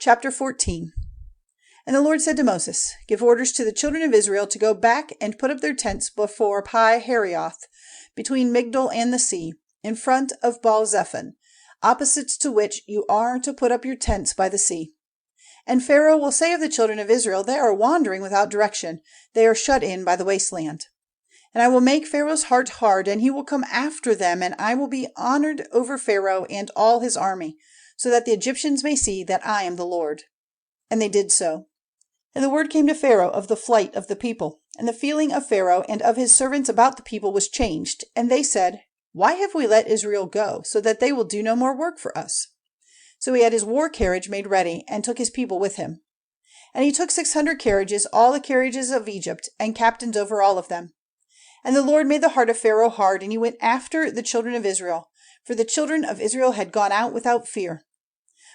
Chapter 14. And the Lord said to Moses, Give orders to the children of Israel to go back and put up their tents before Pi-hahiroth, between Migdol and the sea, in front of Baal-zephon, opposite to which you are to put up your tents by the sea. And Pharaoh will say of the children of Israel, They are wandering without direction, they are shut in by the wasteland. And I will make Pharaoh's heart hard, and he will come after them, and I will be honored over Pharaoh and all his army, so that the Egyptians may see that I am the Lord. And they did so. And the word came to Pharaoh of the flight of the people, and the feeling of Pharaoh and of his servants about the people was changed, and they said, Why have we let Israel go, so that they will do no more work for us? So he had his war carriage made ready, and took his people with him. And he took 600 carriages, all the carriages of Egypt, and captains over all of them. And the Lord made the heart of Pharaoh hard, and he went after the children of Israel, for the children of Israel had gone out without fear.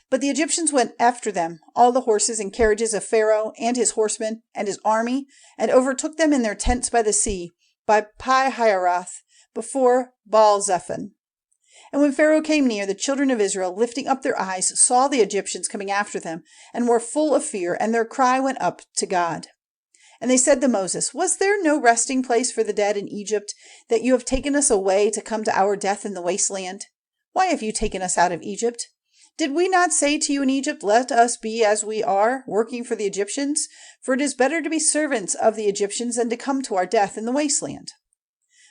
But the Egyptians went after them, all the horses and carriages of Pharaoh, and his horsemen, and his army, and overtook them in their tents by the sea, by Pi-hahiroth, before Baal-zephon. And when Pharaoh came near, the children of Israel, lifting up their eyes, saw the Egyptians coming after them, and were full of fear, and their cry went up to God. And they said to Moses, Was there no resting place for the dead in Egypt, that you have taken us away to come to our death in the wasteland? Why have you taken us out of Egypt? Did we not say to you in Egypt, Let us be as we are, working for the Egyptians? For it is better to be servants of the Egyptians than to come to our death in the wasteland.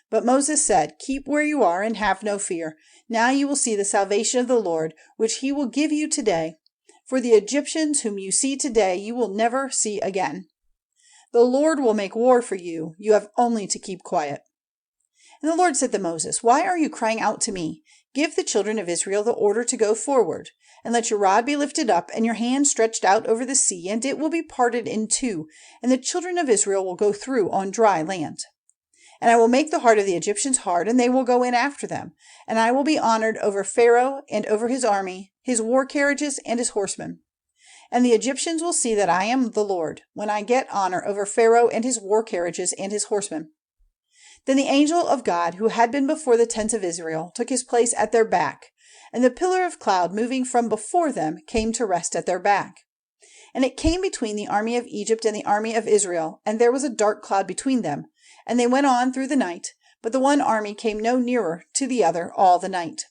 But Moses said, Keep where you are and have no fear. Now you will see the salvation of the Lord, which he will give you today. For the Egyptians whom you see today, you will never see again. The Lord will make war for you. You have only to keep quiet. And the Lord said to Moses, Why are you crying out to me? Give the children of Israel the order to go forward, and let your rod be lifted up, and your hand stretched out over the sea, and it will be parted in two, and the children of Israel will go through on dry land. And I will make the heart of the Egyptians hard, and they will go in after them. And I will be honored over Pharaoh and over his army, his war carriages, and his horsemen. And the Egyptians will see that I am the Lord, when I get honor over Pharaoh and his war carriages and his horsemen. Then the angel of God, who had been before the tents of Israel, took his place at their back, and the pillar of cloud moving from before them came to rest at their back. And it came between the army of Egypt and the army of Israel, and there was a dark cloud between them, and they went on through the night, but the one army came no nearer to the other all the night.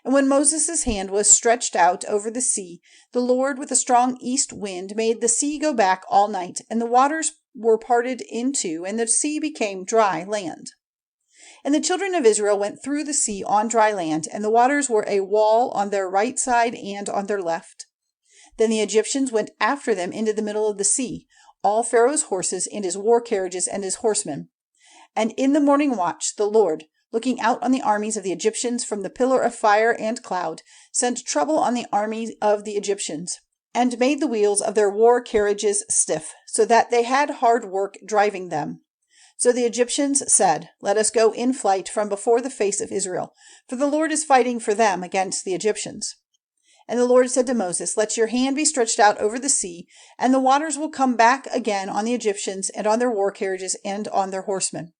And when Moses' hand was stretched out over the sea, the Lord with a strong east wind made the sea go back all night, and the waters were parted in two, and the sea became dry land. And the children of Israel went through the sea on dry land, and the waters were a wall on their right side and on their left. Then the Egyptians went after them into the middle of the sea, all Pharaoh's horses and his war carriages and his horsemen. And in the morning watch the Lord, looking out on the armies of the Egyptians from the pillar of fire and cloud, sent trouble on the army of the Egyptians, and made the wheels of their war carriages stiff, so that they had hard work driving them. So the Egyptians said, Let us go in flight from before the face of Israel, for the Lord is fighting for them against the Egyptians. And the Lord said to Moses, Let your hand be stretched out over the sea, and the waters will come back again on the Egyptians and on their war carriages and on their horsemen.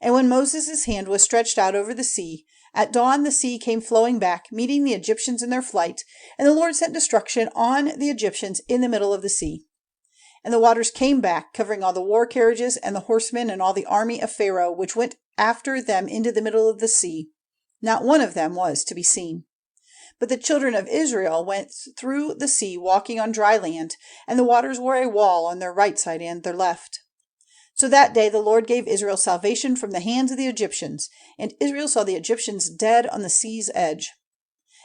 And when Moses' hand was stretched out over the sea, at dawn the sea came flowing back, meeting the Egyptians in their flight, and the Lord sent destruction on the Egyptians in the middle of the sea. And the waters came back, covering all the war carriages and the horsemen and all the army of Pharaoh, which went after them into the middle of the sea. Not one of them was to be seen. But the children of Israel went through the sea walking on dry land, and the waters were a wall on their right side and their left. So that day the Lord gave Israel salvation from the hands of the Egyptians, and Israel saw the Egyptians dead on the sea's edge.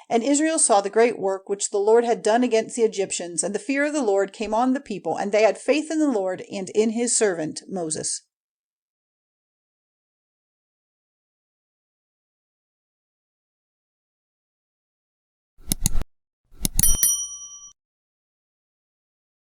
And Israel saw the great work which the Lord had done against the Egyptians, and the fear of the Lord came on the people, and they had faith in the Lord and in his servant Moses.